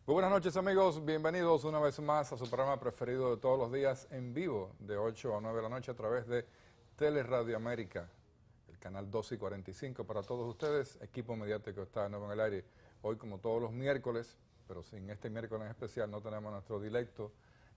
Muy buenas noches amigos, bienvenidos una vez más a su programa preferido de todos los días en vivo de 8 a 9 de la noche a través de Teleradio América, el canal 12 y 45 para todos ustedes, equipo mediático está de nuevo en el aire. Hoy como todos los miércoles, pero sin este miércoles en especial no tenemos a nuestro directo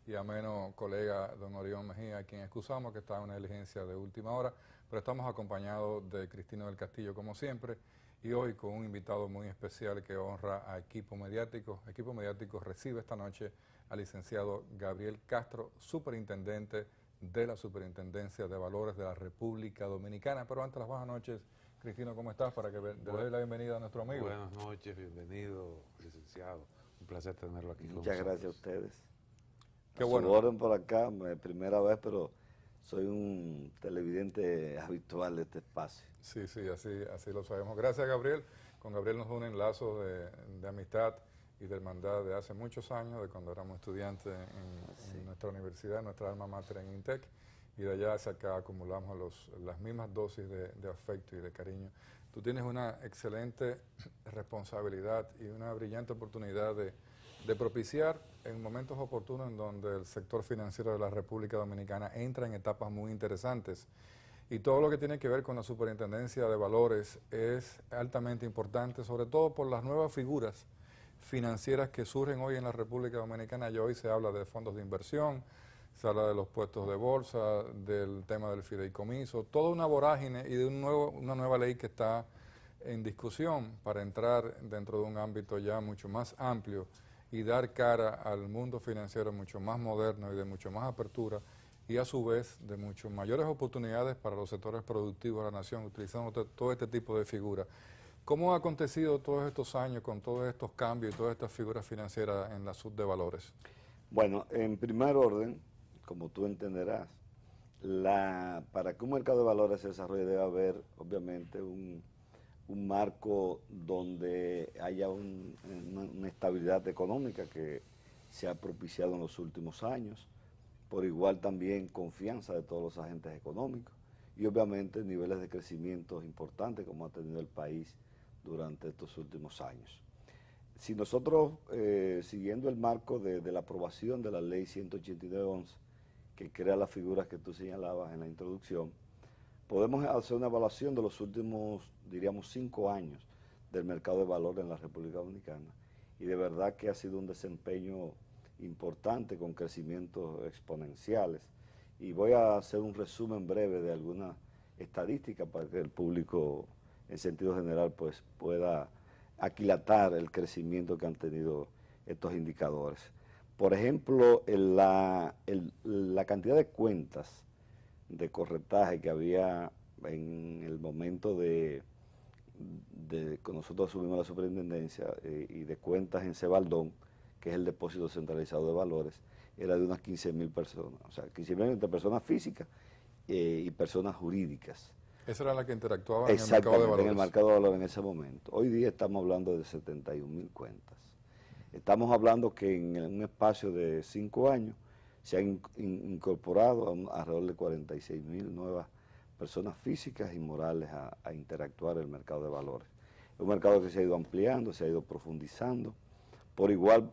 y ameno colega don Orión Mejía, a quien excusamos que está en una diligencia de última hora, pero estamos acompañados de Cristina del Castillo como siempre. Y hoy con un invitado muy especial que honra a Equipo Mediático. Equipo Mediático recibe esta noche al licenciado Gabriel Castro, superintendente de la Superintendencia de Valores de la República Dominicana. Pero antes, las buenas noches, Cristina, ¿cómo estás? Para que le dé la bienvenida a nuestro amigo. Buenas noches, bienvenido, licenciado. Un placer tenerlo aquí con nosotros. Muchas gracias a ustedes. Qué A bueno. su orden por acá, primera vez, pero soy un televidente habitual de este espacio. Sí, así lo sabemos. Gracias, Gabriel. Con Gabriel nos unen lazos de amistad y de hermandad de hace muchos años, de cuando éramos estudiantes en nuestra universidad, en nuestra alma mater en INTEC, y de allá hacia acá acumulamos las mismas dosis de afecto y de cariño. Tú tienes una excelente responsabilidad y una brillante oportunidad de propiciar en momentos oportunos en donde el sector financiero de la República Dominicana entra en etapas muy interesantes. Y todo lo que tiene que ver con la Superintendencia de Valores es altamente importante, sobre todo por las nuevas figuras financieras que surgen hoy en la República Dominicana. Ya hoy se habla de fondos de inversión, se habla de los puestos de bolsa, del tema del fideicomiso, toda una vorágine y de una nueva ley que está en discusión para entrar dentro de un ámbito ya mucho más amplio y dar cara al mundo financiero mucho más moderno y de mucho más apertura, y a su vez de mucho mayores oportunidades para los sectores productivos de la nación, utilizando todo este tipo de figuras. ¿Cómo ha acontecido todos estos años con todos estos cambios y todas estas figuras financieras en la sub de valores? Bueno, en primer orden, como tú entenderás, para que un mercado de valores se desarrolle debe haber, obviamente, un marco donde haya una estabilidad económica que se ha propiciado en los últimos años. Por igual también confianza de todos los agentes económicos y obviamente niveles de crecimiento importantes como ha tenido el país durante estos últimos años. Si nosotros, siguiendo el marco de la aprobación de la ley 189-11, que crea las figuras que tú señalabas en la introducción, podemos hacer una evaluación de los últimos, diríamos, 5 años del mercado de valores en la República Dominicana, y de verdad que ha sido un desempeño importante con crecimientos exponenciales, y voy a hacer un resumen breve de algunas estadísticas para que el público en sentido general pues pueda aquilatar el crecimiento que han tenido estos indicadores. Por ejemplo, la cantidad de cuentas de corretaje que había en el momento de que nosotros asumimos la superintendencia, y de cuentas en Cebaldón, que es el depósito centralizado de valores, era de unas 15.000 personas, o sea, 15.000 entre personas físicas y personas jurídicas. Esa era la que interactuaba en el mercado de valores. En el mercado de valores en ese momento. Hoy día estamos hablando de 71.000 cuentas. Estamos hablando que en un espacio de 5 años se han incorporado alrededor de 46.000 nuevas personas físicas y morales a interactuar en el mercado de valores. Es un mercado que se ha ido ampliando, se ha ido profundizando. Por igual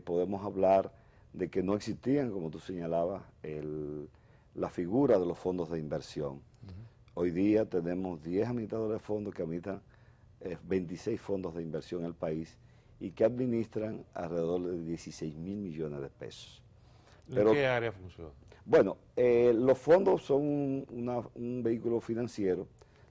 podemos hablar de que no existían, como tú señalabas, la figura de los fondos de inversión. Hoy día tenemos 10 administradores de fondos que administran 26 fondos de inversión en el país y que administran alrededor de 16.000 millones de pesos. ¿En qué área funciona? Bueno, los fondos son un vehículo financiero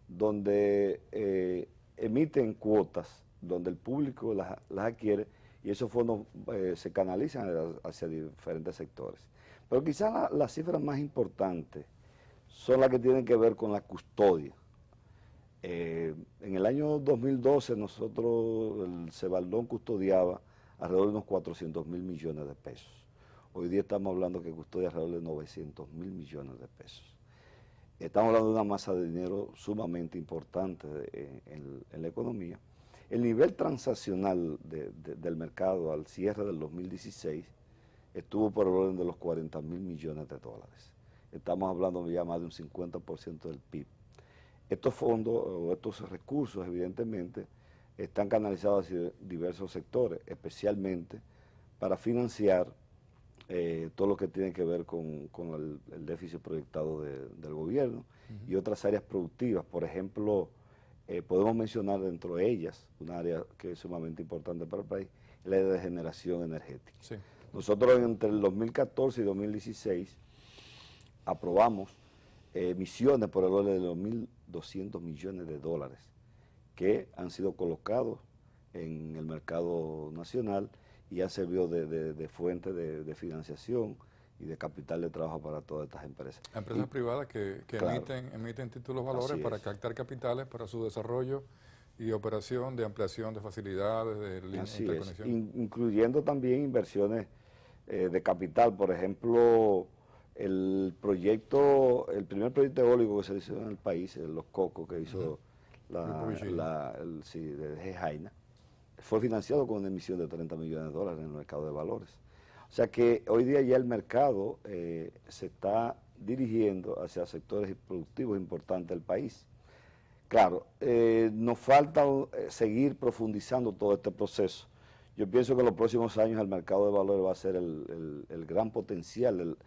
donde emiten cuotas, donde el público las adquiere, y esos fondos se canalizan hacia diferentes sectores. Pero quizás las cifras más importantes son las que tienen que ver con la custodia. En el año 2012 nosotros, el Cebaldón custodiaba alrededor de unos 400.000 millones de pesos. Hoy día estamos hablando que custodia alrededor de 900.000 millones de pesos. Estamos hablando de una masa de dinero sumamente importante en la economía. El nivel transaccional del mercado al cierre del 2016 estuvo por el orden de los 40.000 millones de dólares. Estamos hablando ya más de un 50% del PIB. Estos fondos o estos recursos evidentemente están canalizados hacia diversos sectores, especialmente para financiar todo lo que tiene que ver con el déficit proyectado del gobierno y otras áreas productivas. Por ejemplo, podemos mencionar dentro de ellas, un área que es sumamente importante para el país, la de generación energética. Sí. Nosotros entre el 2014 y 2016 aprobamos emisiones por el orden de los 1.200 millones de dólares que han sido colocados en el mercado nacional y han servido de fuente de financiación y de capital de trabajo para todas estas empresas. Empresas privadas que claro, emiten títulos valores para captar capitales para su desarrollo y operación de ampliación de facilidades, de interconexión. Incluyendo también inversiones de capital. Por ejemplo, el primer proyecto eólico que se hizo en el país, Los Cocos, que hizo de Jaina, fue financiado con una emisión de 30 millones de dólares en el mercado de valores. O sea que hoy día ya el mercado se está dirigiendo hacia sectores productivos importantes del país. Claro, nos falta seguir profundizando todo este proceso. Yo pienso que en los próximos años el mercado de valores va a ser el gran potencial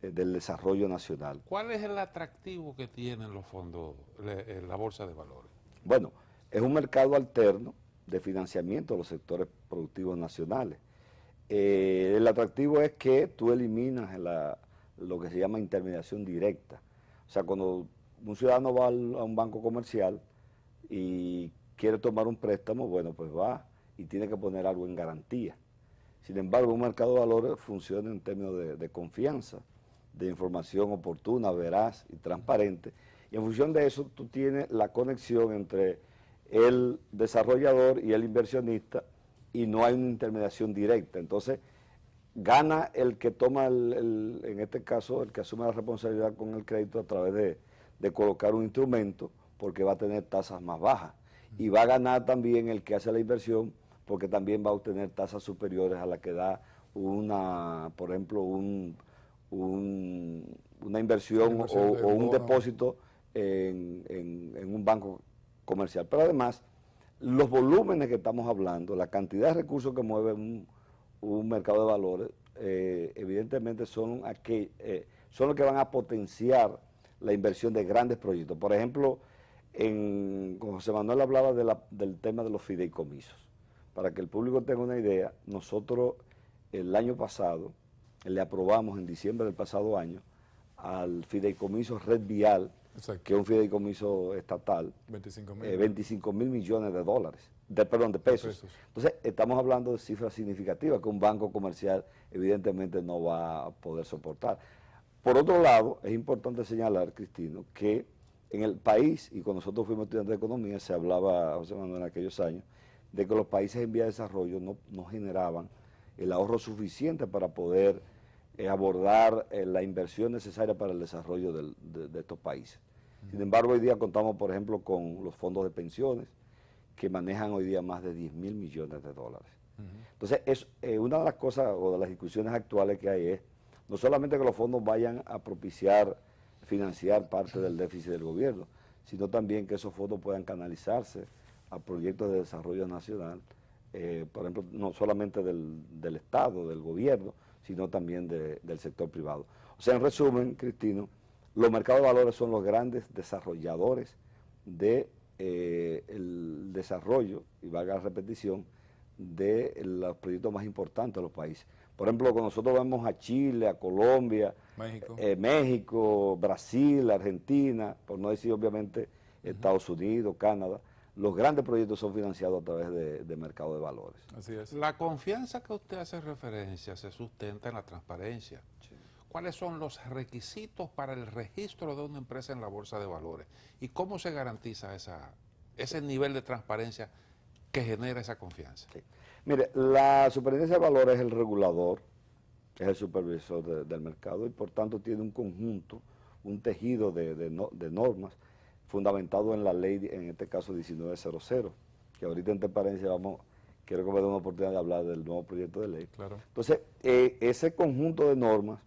del desarrollo nacional. ¿Cuál es el atractivo que tienen los fondos, la bolsa de valores? Bueno, es un mercado alterno de financiamiento de los sectores productivos nacionales. El atractivo es que tú eliminas lo que se llama intermediación directa. O sea, cuando un ciudadano va a un banco comercial y quiere tomar un préstamo, bueno, pues va y tiene que poner algo en garantía. Sin embargo, un mercado de valores funciona en términos de confianza, de información oportuna, veraz y transparente. Y en función de eso, tú tienes la conexión entre el desarrollador y el inversionista y no hay una intermediación directa. Entonces, gana el que toma, en este caso, el que asume la responsabilidad con el crédito a través de colocar un instrumento, porque va a tener tasas más bajas. Y va a ganar también el que hace la inversión, porque también va a obtener tasas superiores a la que da por ejemplo, una inversión o un depósito en un banco comercial. Pero además, los volúmenes que estamos hablando, la cantidad de recursos que mueve un mercado de valores, evidentemente son los que van a potenciar la inversión de grandes proyectos. Por ejemplo, como José Manuel hablaba del tema de los fideicomisos. Para que el público tenga una idea, nosotros el año pasado le aprobamos en diciembre del pasado año al fideicomiso Red Vial, exacto, que es un fideicomiso estatal, 25 mil millones de dólares, de pesos. Entonces, estamos hablando de cifras significativas que un banco comercial evidentemente no va a poder soportar. Por otro lado, es importante señalar, Cristino, que en el país, y cuando nosotros fuimos estudiantes de economía, se hablaba, José Manuel, en aquellos años, de que los países en vía de desarrollo no generaban el ahorro suficiente para poder abordar la inversión necesaria para el desarrollo de estos países. Sin embargo, hoy día contamos, por ejemplo, con los fondos de pensiones, que manejan hoy día más de 10 mil millones de dólares. Entonces, una de las cosas o de las discusiones actuales que hay es no solamente que los fondos vayan a financiar parte del déficit del gobierno, sino también que esos fondos puedan canalizarse a proyectos de desarrollo nacional, por ejemplo, no solamente del Estado, del gobierno, sino también del sector privado. O sea, en resumen, Cristino, los mercados de valores son los grandes desarrolladores del desarrollo, y valga la repetición, de los proyectos más importantes de los países. Por ejemplo, cuando nosotros vemos a Chile, a Colombia, México, Brasil, Argentina, por no decir obviamente Estados Unidos, Canadá, los grandes proyectos son financiados a través de mercado de valores. Así es. La confianza que usted hace referencia se sustenta en la transparencia. Sí. ¿Cuáles son los requisitos para el registro de una empresa en la bolsa de valores? ¿Y cómo se garantiza ese nivel de transparencia que genera esa confianza? Sí. Mire, la Superintendencia de Valores es el regulador, es el supervisor del mercado y por tanto tiene un conjunto, un tejido de normas fundamentado en la ley, en este caso 1900, que ahorita en transparencia quiero que me dé una oportunidad de hablar del nuevo proyecto de ley. Claro. Entonces, ese conjunto de normas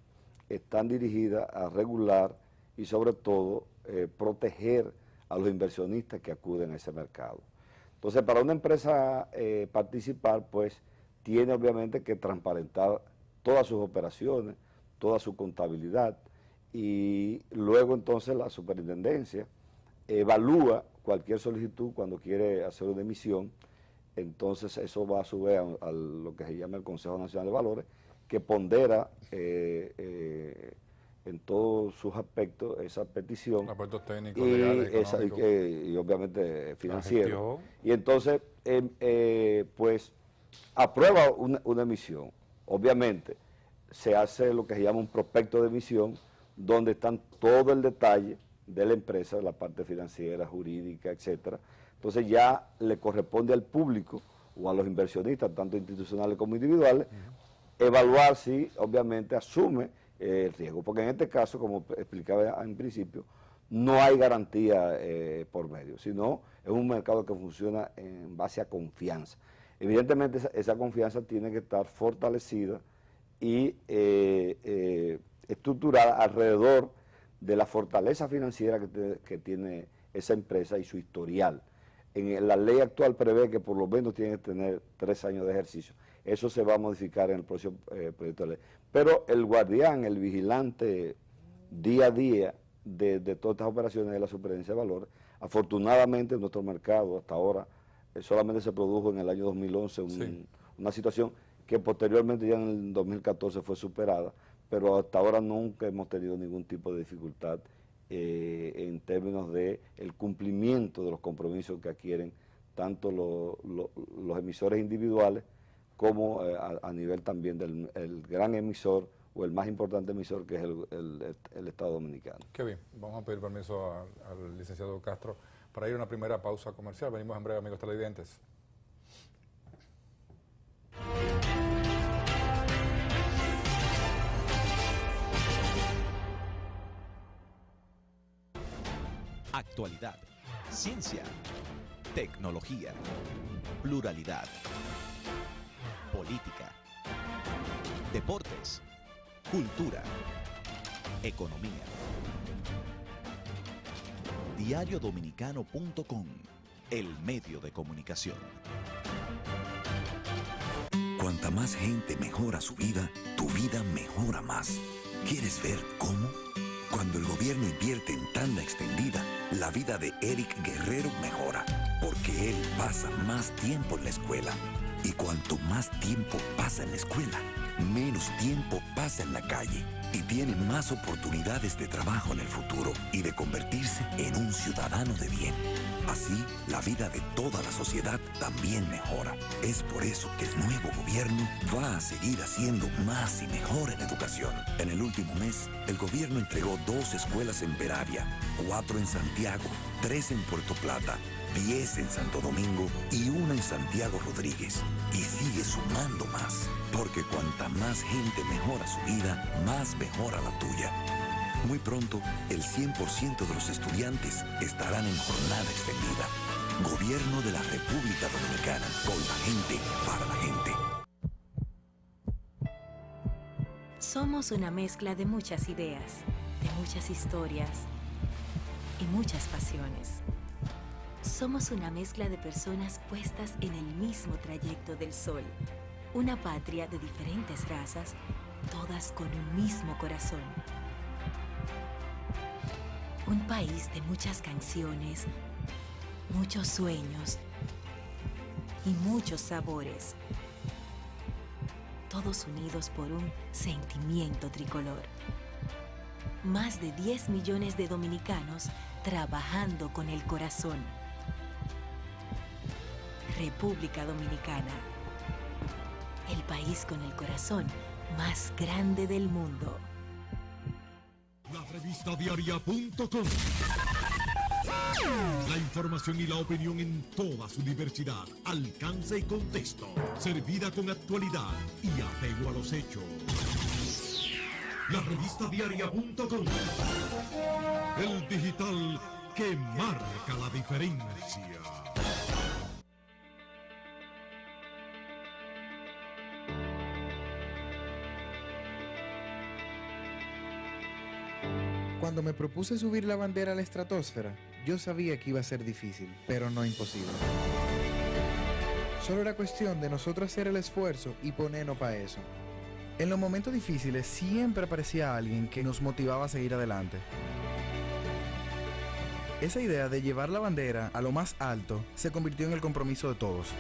están dirigidas a regular y sobre todo proteger a los inversionistas que acuden a ese mercado. Entonces, para una empresa participar, pues, tiene obviamente que transparentar todas sus operaciones, toda su contabilidad, y luego entonces la superintendencia evalúa cualquier solicitud cuando quiere hacer una emisión. Entonces eso va a su vez a lo que se llama el Consejo Nacional de Valores, que pondera en todos sus aspectos esa petición. Aspectos técnicos, legales, económicos. Y obviamente financieros. Y entonces, pues, aprueba una emisión. Obviamente, se hace lo que se llama un prospecto de emisión, donde están todo el detalle de la empresa, la parte financiera, jurídica, etcétera. Entonces ya le corresponde al público o a los inversionistas, tanto institucionales como individuales, evaluar si obviamente asume el riesgo. Porque en este caso, como explicaba en principio, no hay garantía por medio, sino es un mercado que funciona en base a confianza. Evidentemente esa confianza tiene que estar fortalecida y estructurada alrededor de la fortaleza financiera que tiene esa empresa y su historial. La ley actual prevé que por lo menos tiene que tener 3 años de ejercicio. Eso se va a modificar en el próximo proyecto de ley. Pero el guardián, el vigilante día a día de todas estas operaciones de la superintendencia de valores, afortunadamente en nuestro mercado hasta ahora solamente se produjo en el año 2011 una situación que posteriormente ya en el 2014 fue superada, pero hasta ahora nunca hemos tenido ningún tipo de dificultad en términos de el cumplimiento de los compromisos que adquieren tanto los emisores individuales como a nivel también del gran emisor o el más importante emisor, que es el Estado Dominicano. Qué bien, vamos a pedir permiso al licenciado Castro para ir a una primera pausa comercial. Venimos en breve, amigos televidentes. Actualidad, ciencia, tecnología, pluralidad, política, deportes, cultura, economía. Diariodominicano.com, el medio de comunicación. Cuanta más gente mejora su vida, tu vida mejora más. ¿Quieres ver cómo? Cuando el gobierno invierte en tanda extendida, la vida de Eric Guerrero mejora, porque él pasa más tiempo en la escuela. Y cuanto más tiempo pasa en la escuela, menos tiempo pasa en la calle y tiene más oportunidades de trabajo en el futuro y de convertirse en un ciudadano de bien. Así, la vida de toda la sociedad también mejora. Es por eso que el nuevo gobierno va a seguir haciendo más y mejor en educación. En el último mes, el gobierno entregó 2 escuelas en Peravia, 4 en Santiago, 3 en Puerto Plata, 10 en Santo Domingo y 1 en Santiago Rodríguez. Y sigue sumando más, porque cuanta más gente mejora su vida, más mejora la tuya. Muy pronto, el 100% de los estudiantes estarán en jornada extendida. Gobierno de la República Dominicana, con la gente, para la gente. Somos una mezcla de muchas ideas, de muchas historias y muchas pasiones. Somos una mezcla de personas puestas en el mismo trayecto del sol. Una patria de diferentes razas, todas con un mismo corazón. Un país de muchas canciones, muchos sueños y muchos sabores. Todos unidos por un sentimiento tricolor. Más de 10 millones de dominicanos trabajando con el corazón. República Dominicana, el país con el corazón más grande del mundo. La revista diaria.com. La información y la opinión en toda su diversidad, alcance y contexto, servida con actualidad y apego a los hechos. La revista diaria.com. El digital que marca la diferencia. Cuando me propuse subir la bandera a la estratosfera, yo sabía que iba a ser difícil, pero no imposible. Solo era cuestión de nosotros hacer el esfuerzo y ponernos para eso. En los momentos difíciles siempre aparecía alguien que nos motivaba a seguir adelante. Esa idea de llevar la bandera a lo más alto se convirtió en el compromiso de todos.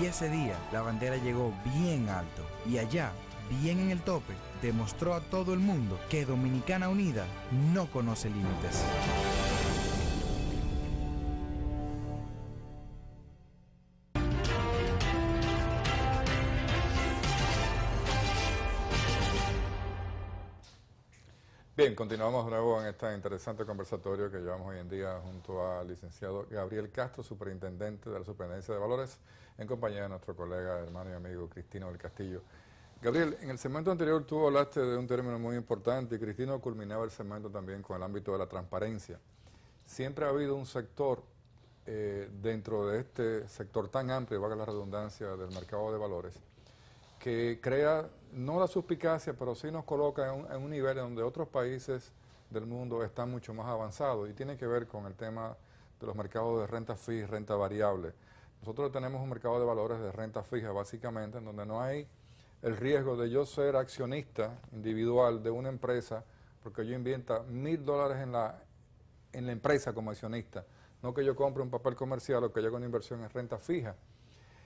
Y ese día la bandera llegó bien alto y allá, bien en el tope, demostró a todo el mundo que Dominicana Unida no conoce límites. Bien, continuamos de nuevo en este interesante conversatorio que llevamos hoy en día junto al licenciado Gabriel Castro, superintendente de la Superintendencia de Valores, en compañía de nuestro colega, hermano y amigo Cristino del Castillo. Gabriel, en el segmento anterior tú hablaste de un término muy importante y Cristino culminaba el segmento también con el ámbito de la transparencia. Siempre ha habido un sector dentro de este sector tan amplio, valga la redundancia, del mercado de valores, que crea no la suspicacia, pero sí nos coloca en un nivel donde otros países del mundo están mucho más avanzados y tiene que ver con el tema de los mercados de renta fija y renta variable. Nosotros tenemos un mercado de valores de renta fija básicamente, en donde no hay el riesgo de yo ser accionista individual de una empresa porque yo invierta $1,000 en la empresa como accionista, no que yo compre un papel comercial o que yo haga una inversión en renta fija.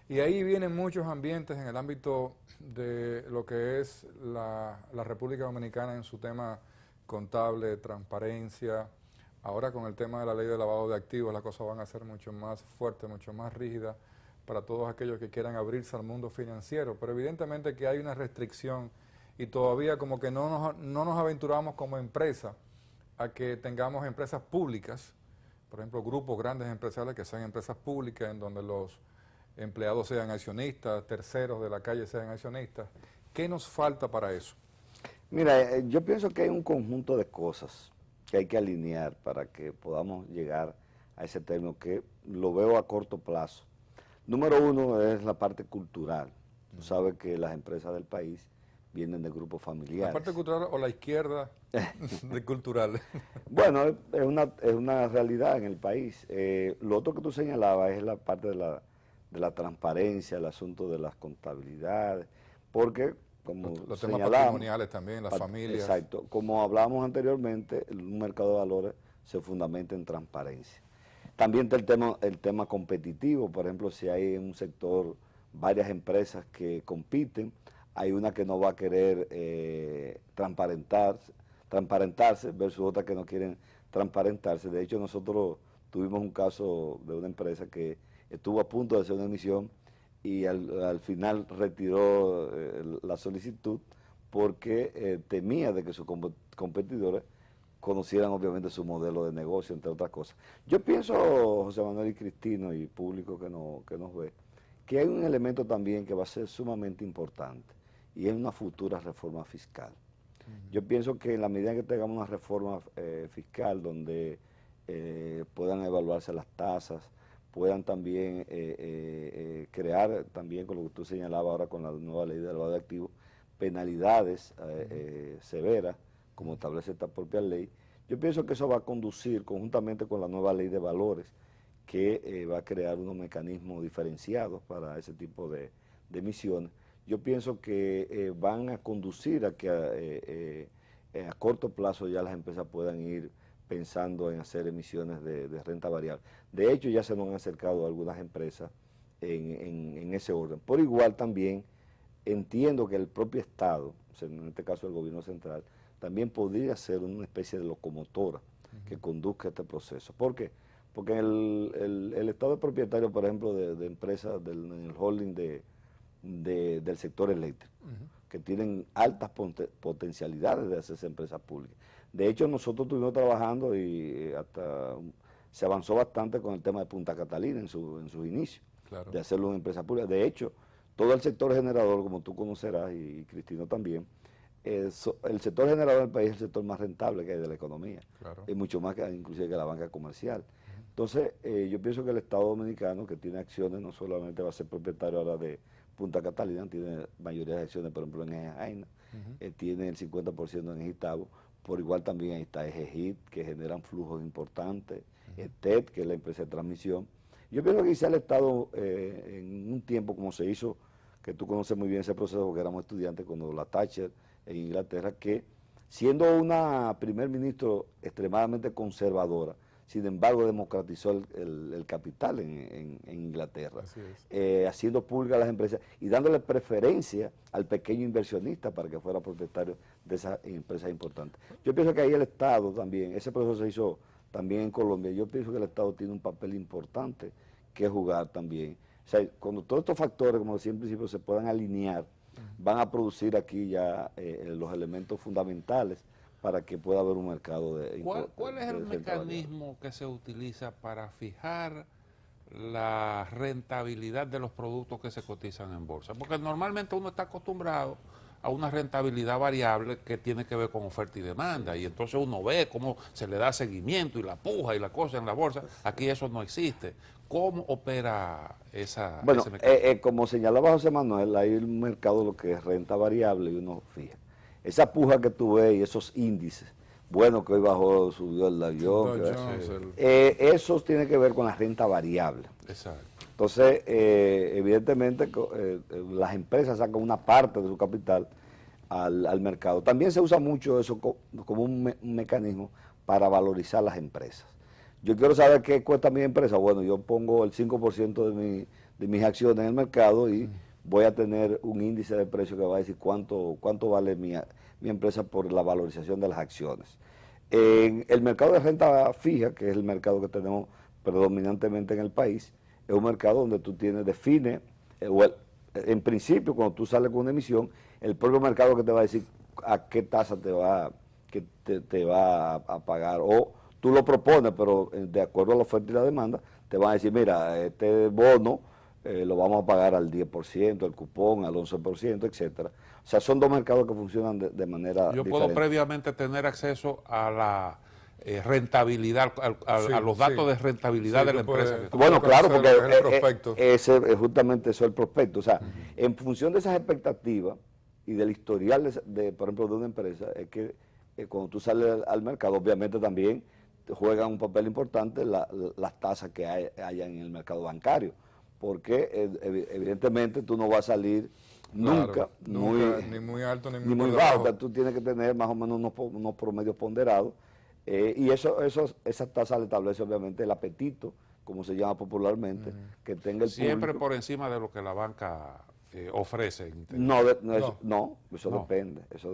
Y ahí vienen muchos ambientes en el ámbito de lo que es la República Dominicana en su tema contable, transparencia. Ahora con el tema de la ley de lavado de activos las cosas van a ser mucho más fuertes, mucho más rígidas para todos aquellos que quieran abrirse al mundo financiero. Pero evidentemente que hay una restricción y todavía como que no nos aventuramos como empresa a que tengamos empresas públicas, por ejemplo grupos grandes empresariales que sean empresas públicas en donde los empleados sean accionistas, terceros de la calle sean accionistas. ¿Qué nos falta para eso? Mira, yo pienso que hay un conjunto de cosas que hay que alinear para que podamos llegar a ese término que lo veo a corto plazo. Número uno es la parte cultural. Tú sabes que las empresas del país vienen de grupos familiares. ¿La parte cultural o la izquierda de cultural? Bueno, es una realidad en el país. Lo otro que tú señalabas es la parte de la transparencia, el asunto de las contabilidades, porque como los temas patrimoniales también, las familias. Exacto, como hablábamos anteriormente, un mercado de valores se fundamenta en transparencia. También está el tema competitivo, por ejemplo, si hay en un sector varias empresas que compiten, hay una que no va a querer transparentarse versus otras que no quieren transparentarse. De hecho, nosotros tuvimos un caso de una empresa que estuvo a punto de hacer una emisión y al final retiró la solicitud porque temía de que sus competidores conocieran obviamente su modelo de negocio, entre otras cosas. Yo pienso, José Manuel y Cristino y público que nos ve, que hay un elemento también que va a ser sumamente importante y es una futura reforma fiscal. Yo pienso que en la medida que tengamos una reforma fiscal donde puedan evaluarse las tasas, puedan también crear, también con lo que tú señalabas ahora con la nueva ley de lavado de activos, penalidades severas, como establece esta propia ley. Yo pienso que eso va a conducir conjuntamente con la nueva ley de valores, que va a crear unos mecanismos diferenciados para ese tipo de emisiones. Yo pienso que van a conducir a que a corto plazo ya las empresas puedan ir pensando en hacer emisiones de renta variable. De hecho, ya se nos han acercado algunas empresas en ese orden. Por igual también entiendo que el propio Estado, en este caso el gobierno central, también podría ser una especie de locomotora que conduzca este proceso. ¿Por qué? Porque el Estado es propietario, por ejemplo, de empresas en el holding del sector eléctrico, que tienen altas potencialidades de hacerse empresas públicas. De hecho, nosotros estuvimos trabajando y hasta se avanzó bastante con el tema de Punta Catalina en sus inicios, claro, de hacerlo en empresa pública. De hecho, todo el sector generador, como tú conocerás, y Cristino también, el sector generador del país es el sector más rentable que hay de la economía, claro, y mucho más que inclusive que la banca comercial. Entonces, yo pienso que el Estado Dominicano, que tiene acciones, no solamente va a ser propietario ahora de Punta Catalina, tiene mayoría de acciones, por ejemplo, en Eje Jaina, tiene el 50% en Egitavo, por igual también ahí está Egehit, que generan flujos importantes, TED, que es la empresa de transmisión. Yo pienso que quizá el Estado, en un tiempo como se hizo, que tú conoces muy bien ese proceso, porque éramos estudiantes cuando la Thatcher en Inglaterra, que siendo una primer ministro extremadamente conservadora, sin embargo democratizó el capital en Inglaterra, haciendo públicas las empresas y dándole preferencia al pequeño inversionista para que fuera propietario de esas empresas importantes. Yo pienso que ahí el Estado también, ese proceso se hizo también en Colombia, yo pienso que el Estado tiene un papel importante que jugar también. O sea, cuando todos estos factores, como decía en principio, se puedan alinear, van a producir aquí ya los elementos fundamentales para que pueda haber un mercado de... ¿Cuál es el mecanismo que se utiliza para fijar la rentabilidad de los productos que se cotizan en bolsa? Porque normalmente uno está acostumbrado a una rentabilidad variable que tiene que ver con oferta y demanda, y entonces uno ve cómo se le da seguimiento y la puja y la cosa en la bolsa. Aquí eso no existe. ¿Cómo opera ese mecanismo? Como señalaba José Manuel, hay un mercado lo que es renta variable y uno fija. Esa puja que tú ves y esos índices, bueno, que hoy bajó, subió el Dow Jones, eso tiene que ver con la renta variable. Exacto. Entonces, evidentemente, las empresas sacan una parte de su capital al mercado. También se usa mucho eso como un mecanismo para valorizar las empresas. Yo quiero saber qué cuesta mi empresa. Bueno, yo pongo el 5% de mis acciones en el mercado y voy a tener un índice de precio que va a decir cuánto vale mi empresa por la valorización de las acciones. En el mercado de renta fija, que es el mercado que tenemos predominantemente en el país, es un mercado donde tú define, en principio, cuando tú sales con una emisión, el propio mercado que te va a decir a qué tasa te va a pagar, o tú lo propones, pero de acuerdo a la oferta y la demanda, te van a decir, mira, este bono lo vamos a pagar al 10%, el cupón al 11%, etcétera. O sea, son dos mercados que funcionan de manera Yo diferente. puedo previamente tener acceso a la rentabilidad, a los datos de rentabilidad de la empresa. Bueno, claro, porque justamente eso es el prospecto. O sea, en función de esas expectativas y del historial, por ejemplo, de una empresa, es que cuando tú sales al mercado, obviamente también juegan un papel importante las tasas que haya en el mercado bancario, porque evidentemente tú no vas a salir nunca ni muy alto ni muy bajo. Tú tienes que tener más o menos unos promedios ponderados, y esa tasa le establece obviamente el apetito, como se llama popularmente, que tenga el siempre público. Por encima de lo que la banca ofrece. No, eso depende. Eso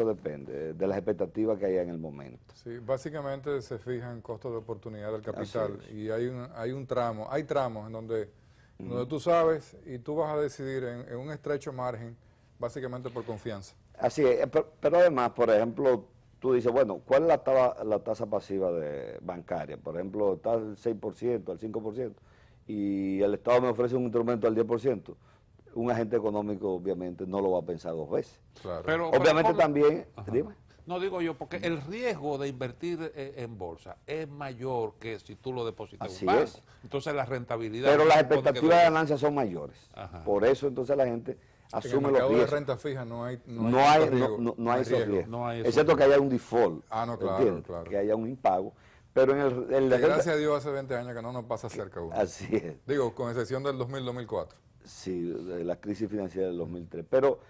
depende de las expectativas que haya en el momento. Sí, básicamente se fija en costo de oportunidad del capital, y hay tramos en donde tú sabes y tú vas a decidir en un estrecho margen, básicamente por confianza. Así es, pero además, por ejemplo, tú dices, bueno, ¿cuál es la tasa pasiva bancaria? Por ejemplo, está al 6%, al 5%, y el Estado me ofrece un instrumento al 10%. Un agente económico obviamente no lo va a pensar dos veces. Claro. Pero también, dime. No, digo yo, porque el riesgo de invertir en bolsa es mayor que si tú lo depositas en un banco. Es. Entonces la rentabilidad... Pero las expectativas de ganancias son mayores. Ajá. Por eso entonces la gente asume los riesgos. En el mercado de renta fija no hay esos riesgos. Excepto que haya un default. Claro. Que haya un impago. Pero gracias a Dios hace 20 años que no nos pasa cerca uno. Así es. Digo, con excepción del 2000-2004. Sí, de la crisis financiera del 2003. Pero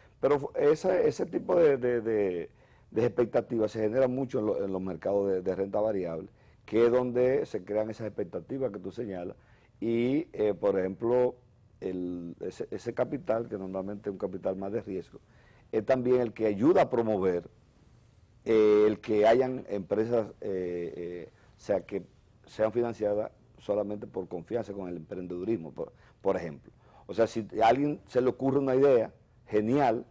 ese tipo de expectativas se genera mucho en los mercados de renta variable, que es donde se crean esas expectativas que tú señalas. Y, por ejemplo, ese capital, que normalmente es un capital más de riesgo, es también el que ayuda a promover el que hayan empresas, sea que sean financiadas solamente por confianza con el emprendedurismo, por ejemplo. O sea, si a alguien se le ocurre una idea genial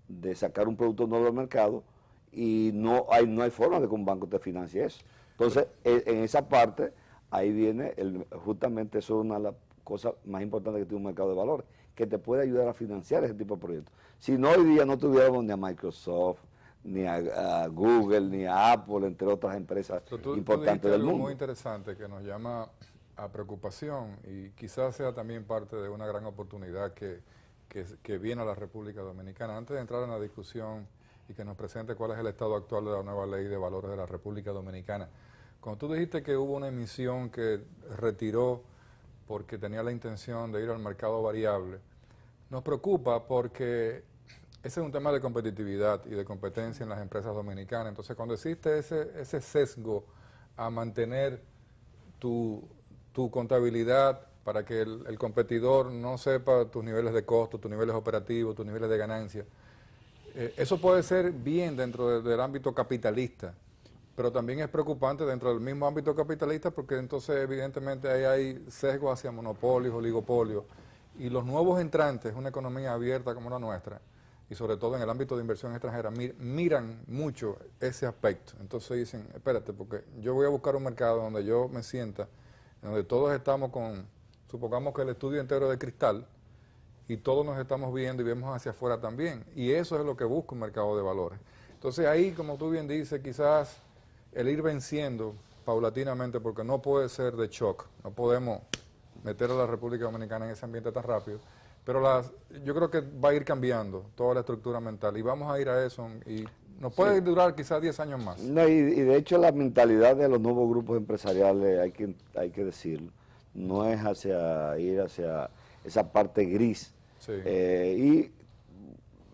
de sacar un producto nuevo al mercado y no hay forma de que un banco te financie eso. Entonces, en esa parte, ahí viene, justamente eso es una de las cosas más importantes que tiene un mercado de valores, que te puede ayudar a financiar ese tipo de proyectos. Si no, hoy día no tuviéramos ni a Microsoft, ni a Google, ni a Apple, entre otras empresas importantes del mundo. Muy interesante que nos llama a preocupación y quizás sea también parte de una gran oportunidad que viene a la República Dominicana. Antes de entrar en la discusión y que nos presente cuál es el estado actual de la nueva ley de valores de la República Dominicana, cuando tú dijiste que hubo una emisión que retiró porque tenía la intención de ir al mercado variable, nos preocupa porque ese es un tema de competitividad y de competencia en las empresas dominicanas. Entonces, cuando existe ese sesgo a mantener tu contabilidad para que el competidor no sepa tus niveles de costo, tus niveles operativos, tus niveles de ganancia, eso puede ser bien dentro del ámbito capitalista, pero también es preocupante dentro del mismo ámbito capitalista porque entonces evidentemente ahí hay sesgo hacia monopolios, oligopolios, y los nuevos entrantes, una economía abierta como la nuestra, y sobre todo en el ámbito de inversión extranjera, miran mucho ese aspecto. Entonces dicen, espérate, porque yo voy a buscar un mercado donde yo me sienta, donde todos estamos supongamos que el estudio entero de cristal, y todos nos estamos viendo y vemos hacia afuera también. Y eso es lo que busca un mercado de valores. Entonces ahí, como tú bien dices, quizás el ir venciendo paulatinamente, porque no puede ser de shock, no podemos meter a la República Dominicana en ese ambiente tan rápido, pero yo creo que va a ir cambiando toda la estructura mental y vamos a ir a eso y nos puede durar quizás 10 años más. No, y de hecho la mentalidad de los nuevos grupos empresariales, hay que decirlo, no es ir hacia esa parte gris. Sí. Y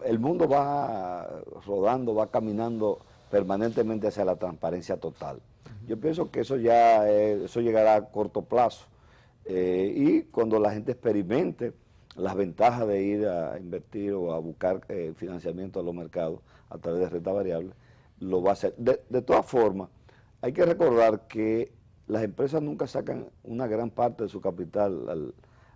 el mundo va rodando, va caminando permanentemente hacia la transparencia total. Yo pienso que eso llegará a corto plazo. Y cuando la gente experimente las ventajas de ir a invertir o a buscar financiamiento a los mercados a través de renta variable, lo va a hacer. De todas formas, hay que recordar que las empresas nunca sacan una gran parte de su capital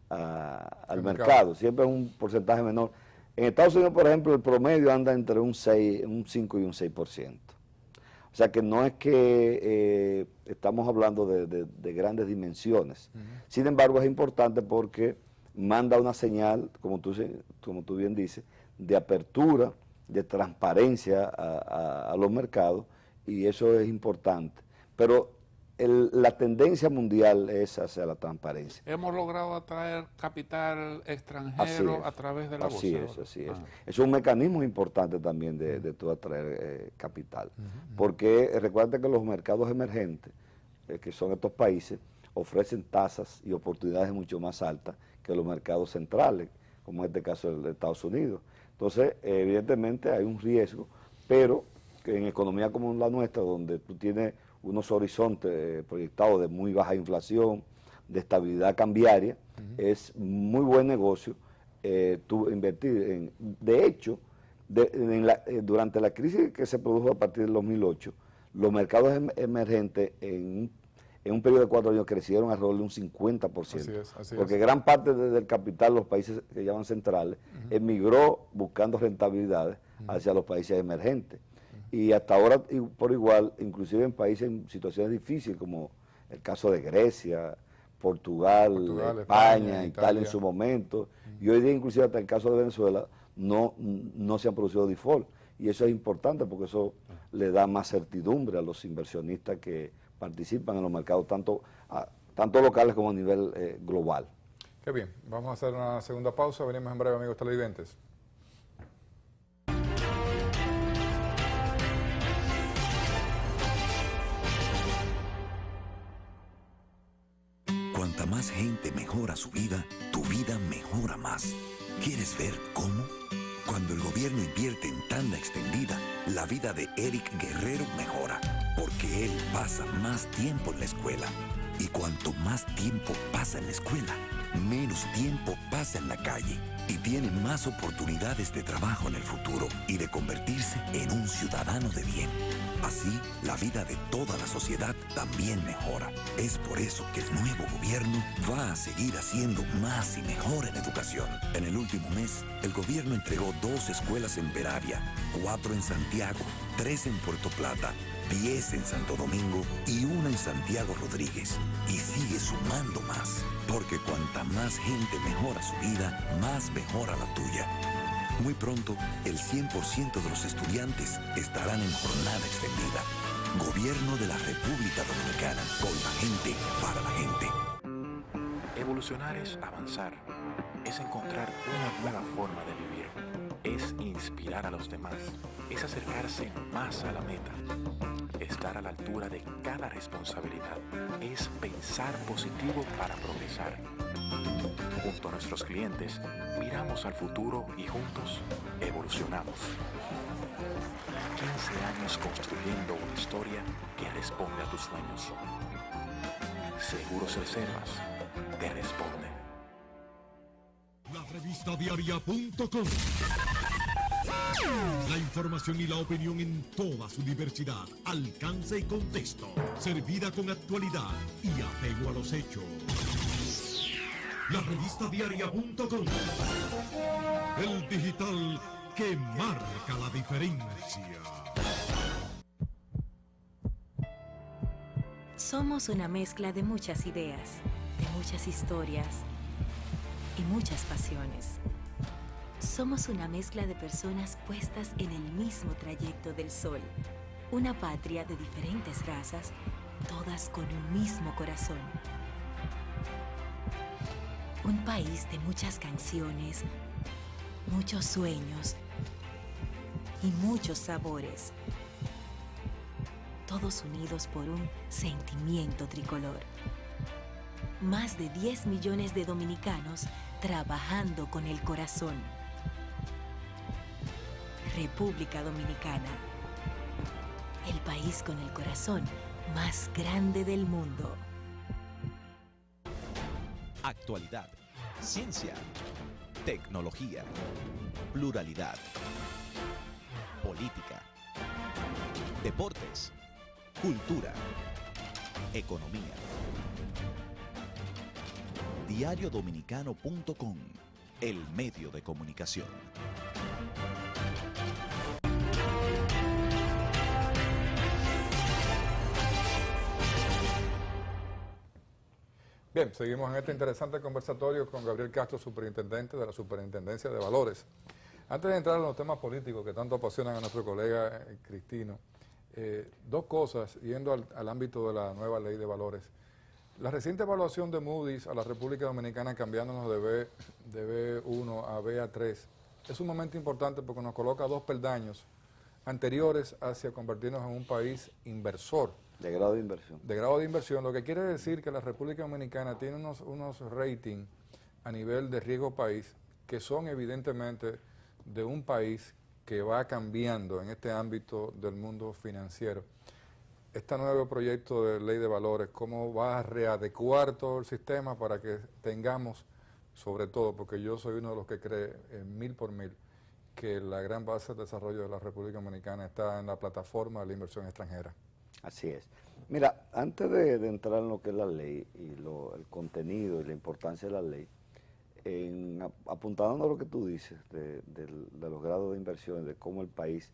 al mercado, siempre es un porcentaje menor. En Estados Unidos, por ejemplo, el promedio anda entre un 5 y un 6%. O sea que no es que estamos hablando de grandes dimensiones. Sin embargo, es importante porque manda una señal, como tú bien dices, de apertura, de transparencia a los mercados, y eso es importante. Pero la tendencia mundial es hacia la transparencia. Hemos logrado atraer capital extranjero a través de la bolsa. Así es. Es un mecanismo importante también de tú atraer capital. Porque recuerda que los mercados emergentes, que son estos países, ofrecen tasas y oportunidades mucho más altas que los mercados centrales, como en este caso el de Estados Unidos. Entonces, evidentemente hay un riesgo, pero que en economía como la nuestra, donde tú tienes unos horizontes proyectados de muy baja inflación, de estabilidad cambiaria, es muy buen negocio tú invertir. De hecho, durante la crisis que se produjo a partir del 2008, los mercados emergentes en un periodo de 4 años crecieron alrededor de un 50%. Porque gran parte del capital de los países que llaman centrales emigró buscando rentabilidades hacia los países emergentes. Y hasta ahora, por igual, inclusive en países en situaciones difíciles, como el caso de Grecia, Portugal, España, Italia en su momento, y hoy día inclusive hasta el caso de Venezuela, no se han producido default. Y eso es importante porque eso le da más certidumbre a los inversionistas que participan en los mercados, tanto locales como a nivel global. Qué bien, vamos a hacer una segunda pausa, venimos en breve, amigos televidentes. Cuanta más gente mejora su vida, tu vida mejora más. ¿Quieres ver cómo? Cuando el gobierno invierte en tanda extendida, la vida de Eric Guerrero mejora, porque él pasa más tiempo en la escuela. Y cuanto más tiempo pasa en la escuela, menos tiempo pasa en la calle y tiene más oportunidades de trabajo en el futuro y de convertirse en un ciudadano de bien. Así, la vida de toda la sociedad también mejora. Es por eso que el nuevo gobierno va a seguir haciendo más y mejor en educación. En el último mes, el gobierno entregó 2 escuelas en Peravia, 4 en Santiago, 3 en Puerto Plata, 10 en Santo Domingo y 1 en Santiago Rodríguez. Y sigue sumando más, porque cuanta más gente mejora su vida, más mejora la tuya. Muy pronto, el 100% de los estudiantes estarán en jornada extendida. Gobierno de la República Dominicana, con la gente, para la gente. Evolucionar es avanzar, es encontrar una nueva forma de vivir, es inspirar a los demás, es acercarse más a la meta, estar a la altura de cada responsabilidad, es pensar positivo para progresar. Junto a nuestros clientes, miramos al futuro y juntos evolucionamos. 15 años construyendo una historia que responde a tus sueños. Seguros Reservas te responde. La revista diaria.com. La información y la opinión en toda su diversidad, alcance y contexto, servida con actualidad y apego a los hechos. La revista diaria.com. El digital que marca la diferencia. Somos una mezcla de muchas ideas, de muchas historias y muchas pasiones. Somos una mezcla de personas puestas en el mismo trayecto del sol. Una patria de diferentes razas, todas con un mismo corazón. Un país de muchas canciones, muchos sueños y muchos sabores. Todos unidos por un sentimiento tricolor. Más de 10 millones de dominicanos trabajando con el corazón. República Dominicana, el país con el corazón más grande del mundo. Actualidad, ciencia, tecnología, pluralidad, política, deportes, cultura, economía. Diariodominicano.com, el medio de comunicación. Bien, seguimos en este interesante conversatorio con Gabriel Castro, superintendente de la Superintendencia de Valores. Antes de entrar en los temas políticos que tanto apasionan a nuestro colega Cristino, dos cosas, yendo al ámbito de la nueva ley de valores. La reciente evaluación de Moody's a la República Dominicana, cambiándonos de B1 a BA3, es un momento importante porque nos coloca 2 peldaños anteriores hacia convertirnos en un país inversor. De grado de inversión. De grado de inversión, lo que quiere decir que la República Dominicana tiene unos ratings a nivel de riesgo país que son evidentemente de un país que va cambiando en este ámbito del mundo financiero. Este nuevo proyecto de ley de valores, ¿cómo va a readecuar todo el sistema para que tengamos, sobre todo, porque yo soy uno de los que cree en 1000 por 1000, que la gran base de desarrollo de la República Dominicana está en la plataforma de la inversión extranjera? Así es. Mira, antes de entrar en lo que es la ley y el contenido y la importancia de la ley, apuntando a lo que tú dices de los grados de inversión, de cómo el país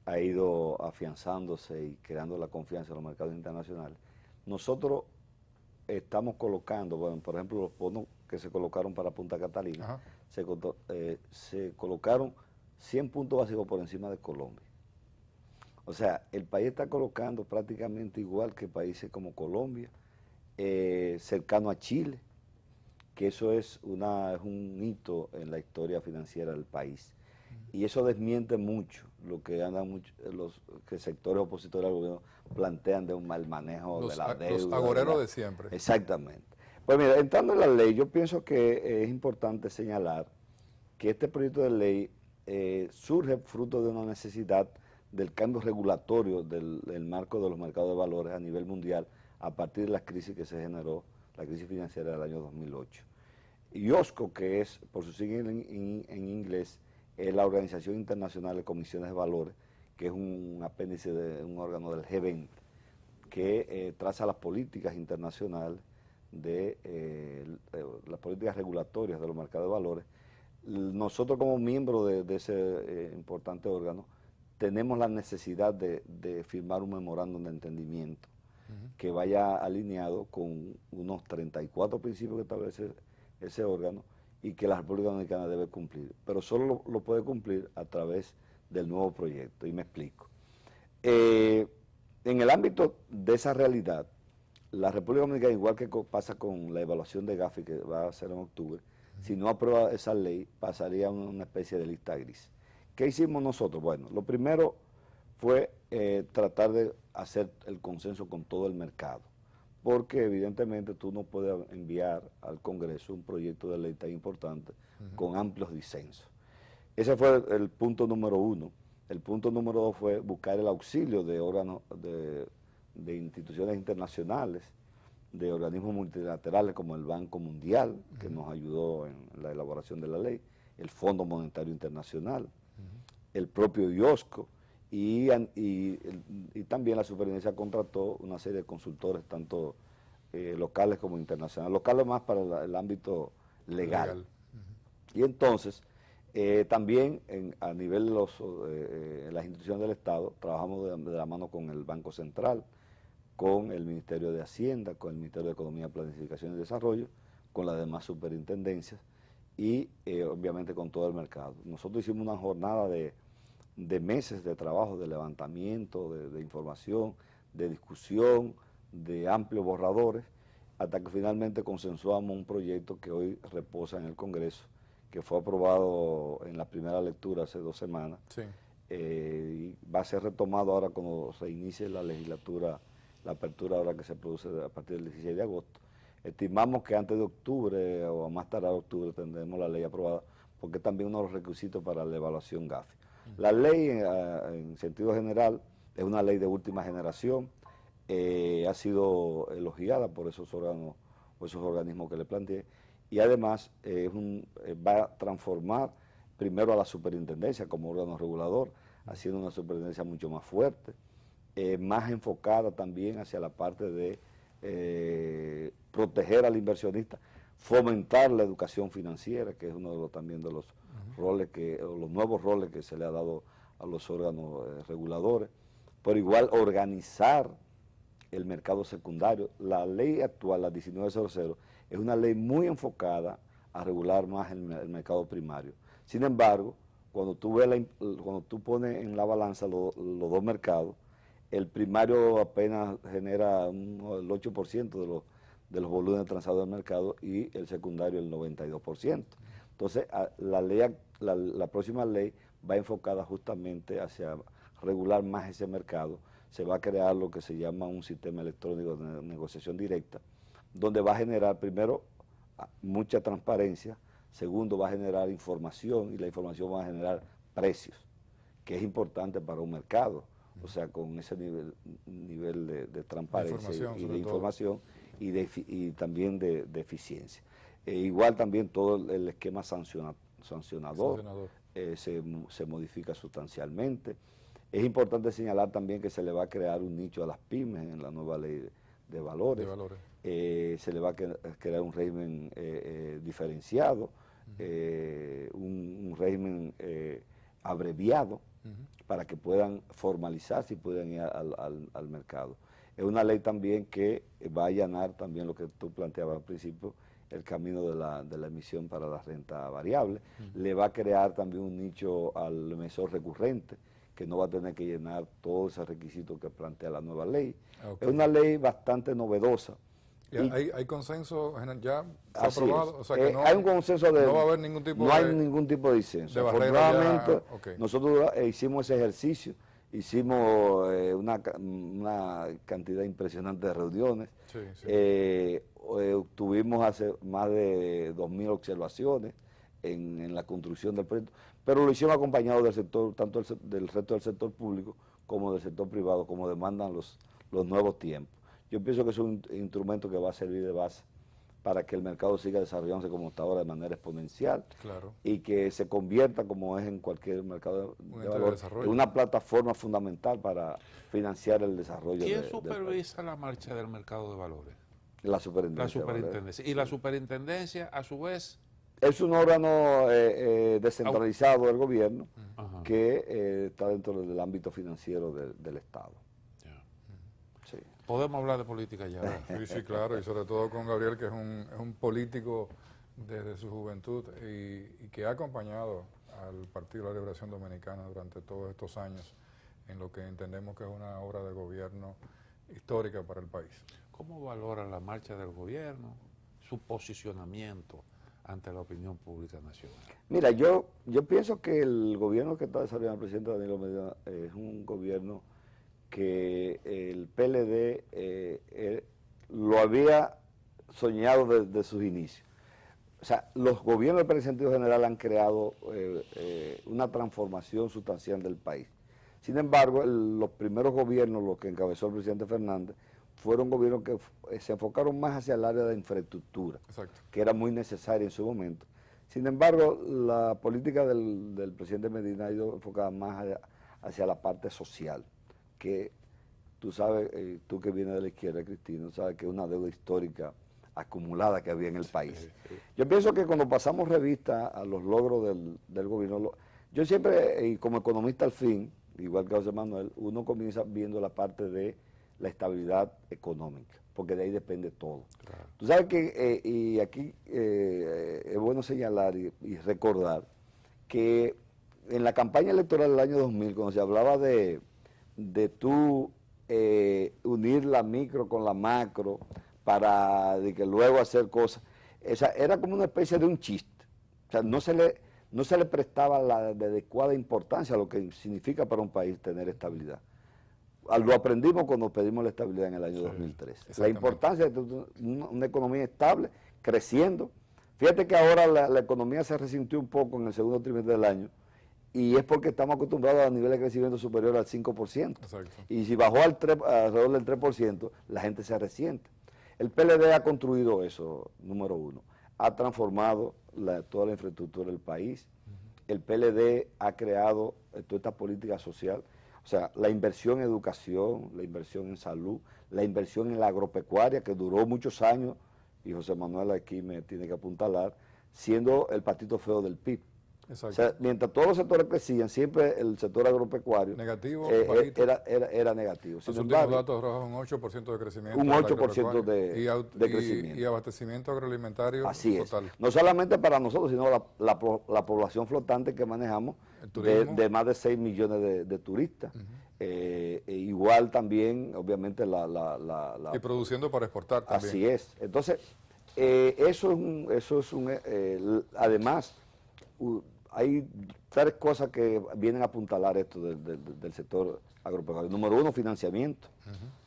ha ido afianzándose y creando la confianza en los mercados internacionales, nosotros estamos colocando, bueno, por ejemplo, los bonos que se colocaron para Punta Catalina, se colocaron 100 puntos básicos por encima de Colombia. O sea, el país está colocando prácticamente igual que países como Colombia, cercano a Chile, que eso es un hito en la historia financiera del país. Y eso desmiente mucho lo que los sectores opositores al gobierno plantean de un mal manejo de la deuda. Los agoreros de siempre. Exactamente. Pues mira, entrando en la ley, yo pienso que es importante señalar que este proyecto de ley surge fruto de una necesidad del cambio regulatorio del marco de los mercados de valores a nivel mundial a partir de la crisis que se generó, la crisis financiera del año 2008. IOSCO, que es, por su sigla en inglés, es la Organización Internacional de Comisiones de Valores, que es un apéndice de un órgano del G20, que traza las políticas internacionales las políticas regulatorias de los mercados de valores. Nosotros como miembros de ese importante órgano tenemos la necesidad de firmar un memorándum de entendimiento que vaya alineado con unos 34 principios que establece ese órgano y que la República Dominicana debe cumplir, pero solo lo puede cumplir a través del nuevo proyecto, y me explico. En el ámbito de esa realidad, la República Dominicana, igual que pasa con la evaluación de Gafi, que va a ser en octubre, si no aprueba esa ley, pasaría a una especie de lista gris. ¿Qué hicimos nosotros? Bueno, lo primero fue tratar de hacer el consenso con todo el mercado, porque evidentemente tú no puedes enviar al Congreso un proyecto de ley tan importante con amplios disensos. Ese fue el punto número 1. El punto número 2 fue buscar el auxilio de órganos, de instituciones internacionales, de organismos multilaterales como el Banco Mundial, que nos ayudó en la elaboración de la ley, el Fondo Monetario Internacional, el propio IOSCO, y también la superintendencia contrató una serie de consultores, tanto locales como internacionales, locales más para el ámbito legal. Y entonces, también a nivel de las instituciones del Estado, trabajamos de la mano con el Banco Central, con el Ministerio de Hacienda, con el Ministerio de Economía, Planificación y Desarrollo, con las demás superintendencias y obviamente con todo el mercado. Nosotros hicimos una jornada de meses de trabajo, de levantamiento, de información, de discusión, de amplios borradores, hasta que finalmente consensuamos un proyecto que hoy reposa en el Congreso, que fue aprobado en la primera lectura hace 2 semanas, Sí. Y va a ser retomado ahora cuando se inicie la legislatura, la apertura ahora que se produce a partir del 16 de agosto. Estimamos que antes de octubre o a más tardar octubre tendremos la ley aprobada, porque es también uno de los requisitos para la evaluación Gafi. La ley, en sentido general, es una ley de última generación, ha sido elogiada por esos órganos o esos organismos que le planteé, y además va a transformar primero a la superintendencia como órgano regulador, haciendo una superintendencia mucho más fuerte, más enfocada también hacia la parte de proteger al inversionista, fomentar la educación financiera, que es uno de los, también de los roles los nuevos roles que se le ha dado a los órganos reguladores, por igual organizar el mercado secundario. La ley actual, la 1900, es una ley muy enfocada a regular más el mercado primario. Sin embargo, cuando tú pones en la balanza los dos mercados, el primario apenas genera el 8% de los volúmenes transados del mercado y el secundario el 92%. Entonces, la próxima ley va enfocada justamente hacia regular más ese mercado. Se va a crear lo que se llama un sistema electrónico de negociación directa, donde va a generar, primero, mucha transparencia, segundo, va a generar información, y la información va a generar precios, que es importante para un mercado, o sea, con ese nivel de transparencia y de información y también de eficiencia. Igual también todo el esquema sancionador. Se modifica sustancialmente. Es importante señalar también que se le va a crear un nicho a las pymes en la nueva ley de valores. Se le va a crear un régimen diferenciado, un régimen abreviado, para que puedan formalizarse y puedan ir al mercado. Es una ley también que va a allanar también lo que tú planteabas al principio, el camino de la emisión para la renta variable. Le va a crear también un nicho al emisor recurrente, que no va a tener que llenar todos esos requisitos que plantea la nueva ley. Es una ley bastante novedosa. ¿Hay consenso ya aprobado? O sea que hay un consenso no va a haber ningún tipo hay ningún tipo de disenso. Afortunadamente, nosotros hicimos ese ejercicio, hicimos una cantidad impresionante de reuniones, tuvimos hace más de 2.000 observaciones en la construcción del proyecto, pero lo hicimos acompañado del sector, tanto del resto del sector público como del sector privado, como demandan los nuevos tiempos. Yo pienso que es un instrumento que va a servir de base para que el mercado siga desarrollándose como está ahora de manera exponencial, y que se convierta, como es en cualquier mercado de valor, en una plataforma fundamental para financiar el desarrollo. ¿Quién supervisa la marcha del mercado de valores? La superintendencia. La superintendencia. Y la superintendencia, a su vez, es un órgano descentralizado del gobierno que está dentro del ámbito financiero del Estado. Sí. Podemos hablar de política ya. Sí, claro, y sobre todo con Gabriel, que es un político desde su juventud y que ha acompañado al Partido de la Liberación Dominicana durante todos estos años en lo que entendemos que es una obra de gobierno histórica para el país. ¿Cómo valora la marcha del gobierno, su posicionamiento ante la opinión pública nacional? Mira, yo pienso que el gobierno que está desarrollando el presidente Danilo Medina es un gobierno que el PLD lo había soñado desde sus inicios. O sea, los gobiernos del presidente general han creado una transformación sustancial del país. Sin embargo, los primeros gobiernos, los que encabezó el presidente Fernández, fueron gobiernos que se enfocaron más hacia el área de infraestructura, exacto, que era muy necesaria en su momento. Sin embargo, la política del presidente Medina ha ido enfocada más hacia la parte social, que tú sabes, tú que vienes de la izquierda, Cristina, sabes que es una deuda histórica acumulada que había en el país. Yo pienso que cuando pasamos revista a los logros del gobierno, yo siempre, y como economista al fin, igual que José Manuel, uno comienza viendo la parte de la estabilidad económica, porque de ahí depende todo. Claro. Tú sabes que, y aquí es bueno señalar y recordar, que en la campaña electoral del año 2000, cuando se hablaba de tú unir la micro con la macro, para de que luego hacer cosas, era como una especie de un chiste. O sea, no se le prestaba la adecuada importancia a lo que significa para un país tener estabilidad. Lo aprendimos cuando pedimos la estabilidad en el año 2003. La importancia de una economía estable, creciendo. Fíjate que ahora la economía se resintió un poco en el segundo trimestre del año, y es porque estamos acostumbrados a niveles de crecimiento superior al 5%. Exacto. Y si bajó alrededor del 3%, la gente se resiente. El PLD ha construido eso, número uno. Ha transformado toda la infraestructura del país. El PLD ha creado toda esta política social. O sea, la inversión en educación, la inversión en salud, la inversión en la agropecuaria, que duró muchos años, y José Manuel aquí me tiene que apuntalar, siendo el patito feo del PIB. Exacto. O sea, mientras todos los sectores crecían, siempre el sector agropecuario negativo, era negativo. Sin embargo, los datos arrojan un 8% de crecimiento. Un 8% de crecimiento. Y abastecimiento agroalimentario así total. Es. No solamente para nosotros, sino la población flotante que manejamos de más de 6 millones de turistas. Igual también, obviamente, y produciendo para exportar también. Así es. Entonces, eso es además, hay tres cosas que vienen a apuntalar esto del sector agropecuario. Número uno, financiamiento,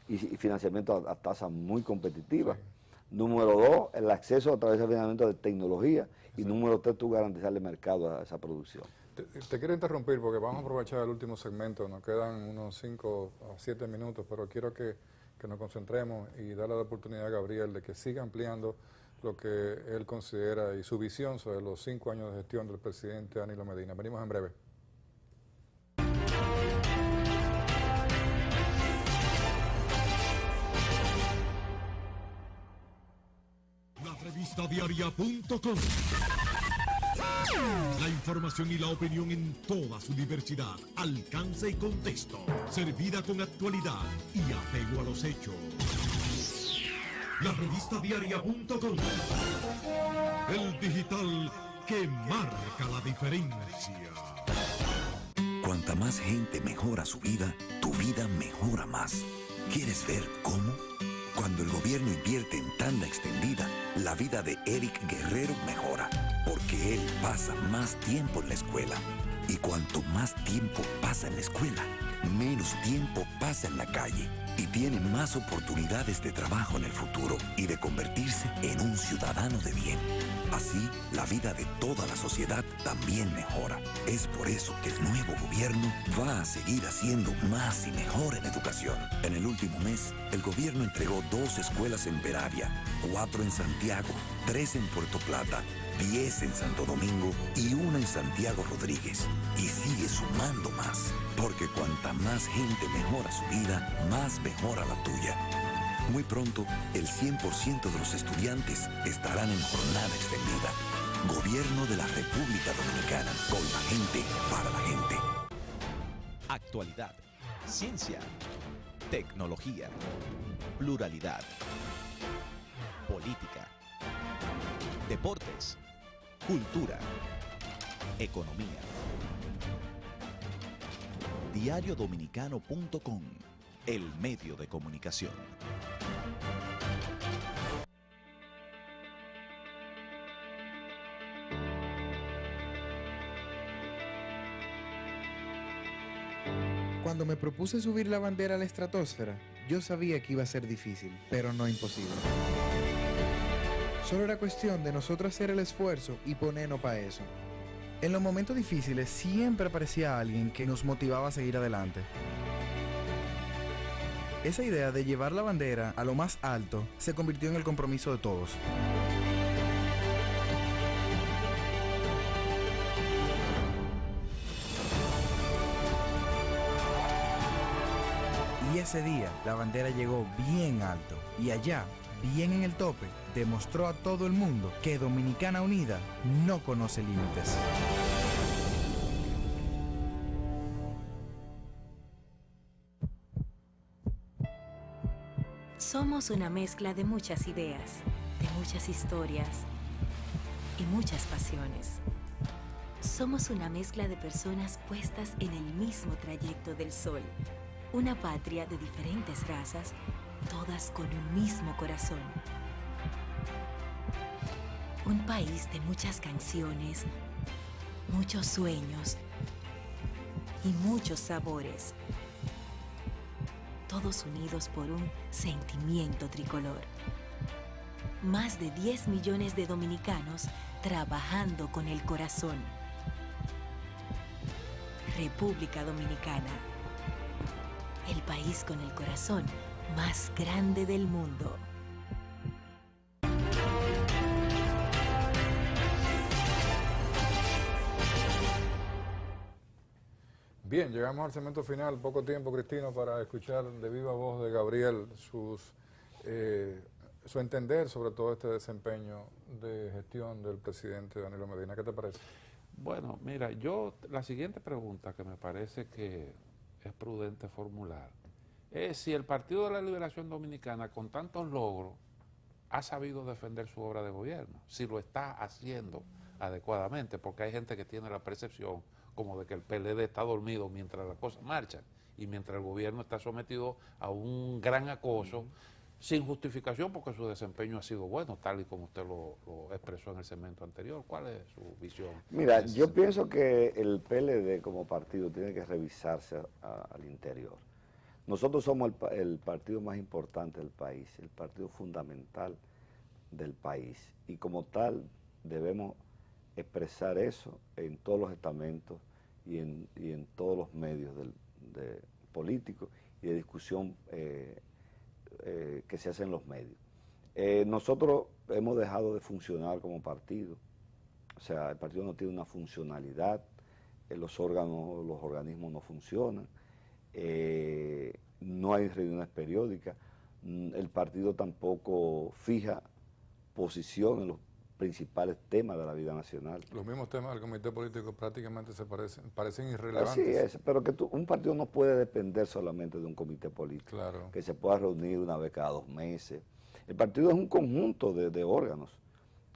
y financiamiento a tasas muy competitivas. Sí. Número dos, el acceso a través del financiamiento de tecnología. Y número tres, tú garantizarle mercado a esa producción. Te quiero interrumpir porque vamos a aprovechar el último segmento. Nos quedan unos 5 a 7 minutos, pero quiero que nos concentremos y darle la oportunidad a Gabriel de que siga ampliando lo que él considera y su visión sobre los 5 años de gestión del presidente Danilo Medina. Venimos en breve. La revista diaria.com. La información y la opinión en toda su diversidad, alcance y contexto, servida con actualidad y apego a los hechos. La revista diaria.com, el digital que marca la diferencia. Cuanta más gente mejora su vida, tu vida mejora más. ¿Quieres ver cómo? Cuando el gobierno invierte en tanda extendida, la vida de Eric Guerrero mejora, porque él pasa más tiempo en la escuela. Y cuanto más tiempo pasa en la escuela, menos tiempo pasa en la calle y tiene más oportunidades de trabajo en el futuro y de convertirse en un ciudadano de bien. Así, la vida de toda la sociedad también mejora. Es por eso que el nuevo gobierno va a seguir haciendo más y mejor en educación. En el último mes, el gobierno entregó 2 escuelas en Peravia, 4 en Santiago, 3 en Puerto Plata, 10 en Santo Domingo y 1 en Santiago Rodríguez. Y sigue sumando más, porque cuanta más gente mejora su vida, más mejora la tuya. Muy pronto, el 100% de los estudiantes estarán en jornada extendida. Gobierno de la República Dominicana, con la gente, para la gente. Actualidad, ciencia, tecnología, pluralidad, política, deportes, cultura, economía. Diariodominicano.com, el medio de comunicación. Cuando me propuse subir la bandera a la estratosfera, yo sabía que iba a ser difícil, pero no imposible. Solo era cuestión de nosotros hacer el esfuerzo y ponernos para eso. En los momentos difíciles siempre aparecía alguien que nos motivaba a seguir adelante. Esa idea de llevar la bandera a lo más alto se convirtió en el compromiso de todos. Y ese día la bandera llegó bien alto y allá, bien en el tope, demostró a todo el mundo que Dominicana Unida no conoce límites. Somos una mezcla de muchas ideas, de muchas historias y muchas pasiones. Somos una mezcla de personas puestas en el mismo trayecto del sol. Una patria de diferentes razas, todas con un mismo corazón. Un país de muchas canciones, muchos sueños y muchos sabores. Todos unidos por un sentimiento tricolor. Más de 10 millones de dominicanos trabajando con el corazón. República Dominicana. El país con el corazón más grande del mundo. Bien, llegamos al segmento final. Poco tiempo, Cristino, para escuchar de viva voz de Gabriel su entender sobre todo este desempeño de gestión del presidente Danilo Medina. ¿Qué te parece? Bueno, mira, la siguiente pregunta que me parece que es prudente formular es si el Partido de la Liberación Dominicana, con tantos logros, ha sabido defender su obra de gobierno, si lo está haciendo adecuadamente, porque hay gente que tiene la percepción como de que el PLD está dormido mientras las cosas marchan y mientras el gobierno está sometido a un gran acoso, sin justificación, porque su desempeño ha sido bueno, tal y como usted lo expresó en el segmento anterior. ¿Cuál es su visión? Mira, yo pienso que el PLD como partido tiene que revisarse al interior. Nosotros somos el partido más importante del país, el partido fundamental del país, y como tal debemos expresar eso en todos los estamentos y en todos los medios políticos y de discusión que se hace en los medios. Nosotros hemos dejado de funcionar como partido, o sea, el partido no tiene una funcionalidad, los organismos no funcionan, no hay reuniones periódicas, el partido tampoco fija posición en los principales temas de la vida nacional. Los mismos temas del comité político prácticamente parecen irrelevantes. Así es, pero que un partido no puede depender solamente de un comité político, claro, que se pueda reunir una vez cada 2 meses. El partido es un conjunto de órganos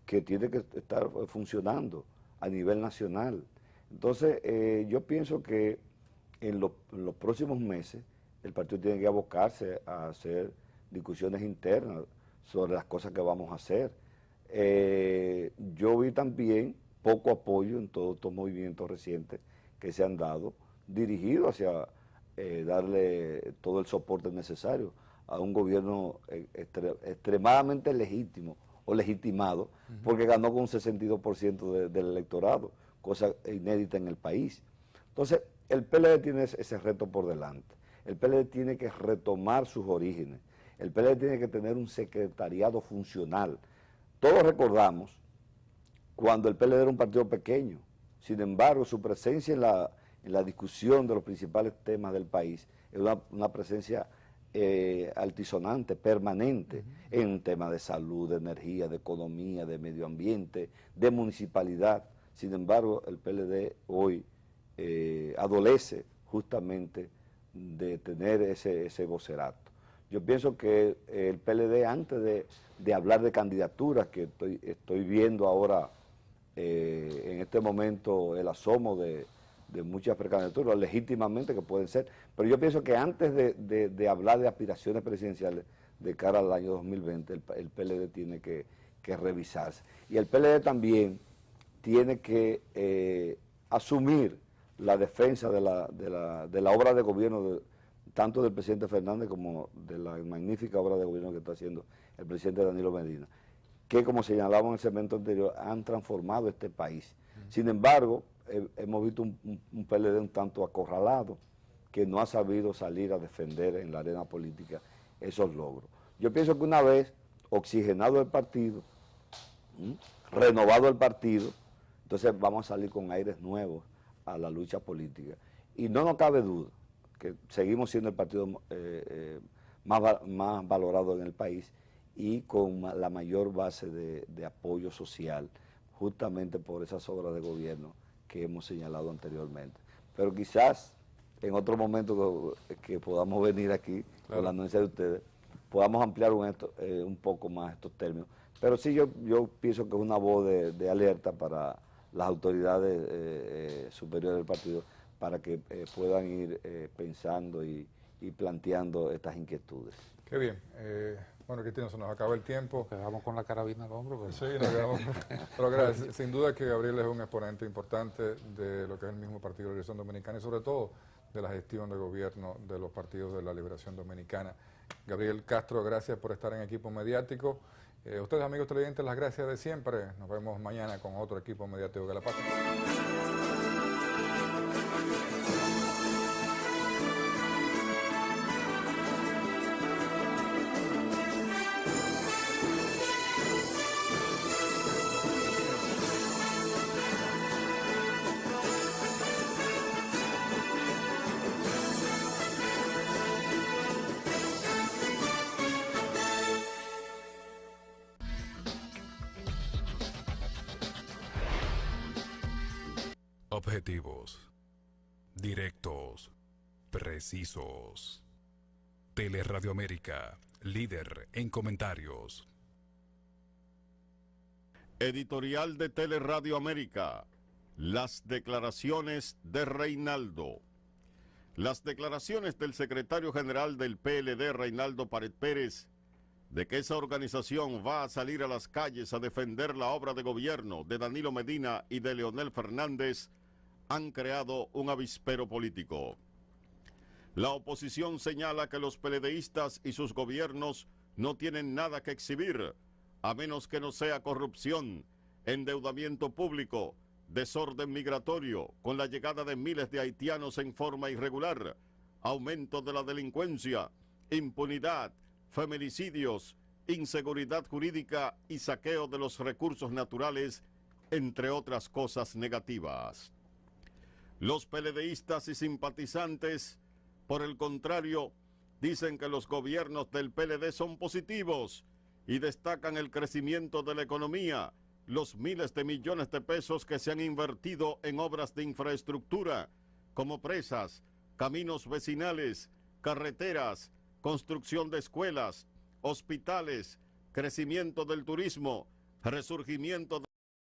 que tiene que estar funcionando a nivel nacional. Entonces, yo pienso que en los próximos meses el partido tiene que abocarse a hacer discusiones internas sobre las cosas que vamos a hacer. Yo vi también poco apoyo en todos estos movimientos recientes que se han dado, dirigidos hacia darle todo el soporte necesario a un gobierno extremadamente legítimo o legitimado, porque ganó con un 62% del electorado, cosa inédita en el país. Entonces, el PLD tiene ese reto por delante. El PLD tiene que retomar sus orígenes. El PLD tiene que tener un secretariado funcional. Todos recordamos cuando el PLD era un partido pequeño. Sin embargo, su presencia en la discusión de los principales temas del país es una presencia altisonante, permanente, en temas de salud, de energía, de economía, de medio ambiente, de municipalidad. Sin embargo, el PLD hoy adolece justamente de tener ese vocerato. Yo pienso que el PLD, antes de hablar de candidaturas, que estoy viendo ahora en este momento el asomo de muchas precandidaturas, legítimamente que pueden ser, pero yo pienso que antes de hablar de aspiraciones presidenciales de cara al año 2020, el PLD tiene que revisarse. Y el PLD también tiene que asumir la defensa de la obra de gobierno, tanto del presidente Fernández como de la magnífica obra de gobierno que está haciendo el presidente Danilo Medina, que como señalaba en el segmento anterior, han transformado este país. Sin embargo, hemos visto un PLD un tanto acorralado, que no ha sabido salir a defender en la arena política esos logros. Yo pienso que una vez oxigenado el partido, renovado el partido, entonces vamos a salir con aires nuevos a la lucha política. Y no nos cabe duda que seguimos siendo el partido más valorado en el país y con la mayor base de apoyo social, justamente por esas obras de gobierno que hemos señalado anteriormente. Pero quizás en otro momento que podamos venir aquí, con la anuencia de ustedes, podamos ampliar un poco más estos términos. Pero sí yo pienso que es una voz de alerta para las autoridades superiores del partido, para que puedan ir pensando y planteando estas inquietudes. Qué bien. Bueno, Cristina, se nos acaba el tiempo. Quedamos con la carabina al hombro. Pero... Sí, nos quedamos. Pero gracias. Sin duda que Gabriel es un exponente importante de lo que es el mismo Partido de la Liberación Dominicana y sobre todo de la gestión de gobierno de los partidos de la Liberación Dominicana. Gabriel Castro, gracias por estar en Equipo Mediático. Ustedes, amigos televidentes, las gracias de siempre. Nos vemos mañana con otro Equipo Mediático. Que la pasen. Objetivos, directos, precisos. Teleradio América, líder en comentarios. Editorial de Teleradio América. Las declaraciones de Reinaldo. Las declaraciones del secretario general del PLD, Reinaldo Pared Pérez, de que esa organización va a salir a las calles a defender la obra de gobierno de Danilo Medina y de Leonel Fernández, han creado un avispero político. La oposición señala que los PLDistas y sus gobiernos no tienen nada que exhibir, a menos que no sea corrupción, endeudamiento público, desorden migratorio, con la llegada de miles de haitianos en forma irregular, aumento de la delincuencia, impunidad, feminicidios, inseguridad jurídica y saqueo de los recursos naturales, entre otras cosas negativas. Los PLDistas y simpatizantes, por el contrario, dicen que los gobiernos del PLD son positivos y destacan el crecimiento de la economía, los miles de millones de pesos que se han invertido en obras de infraestructura, como presas, caminos vecinales, carreteras, construcción de escuelas, hospitales, crecimiento del turismo, resurgimiento de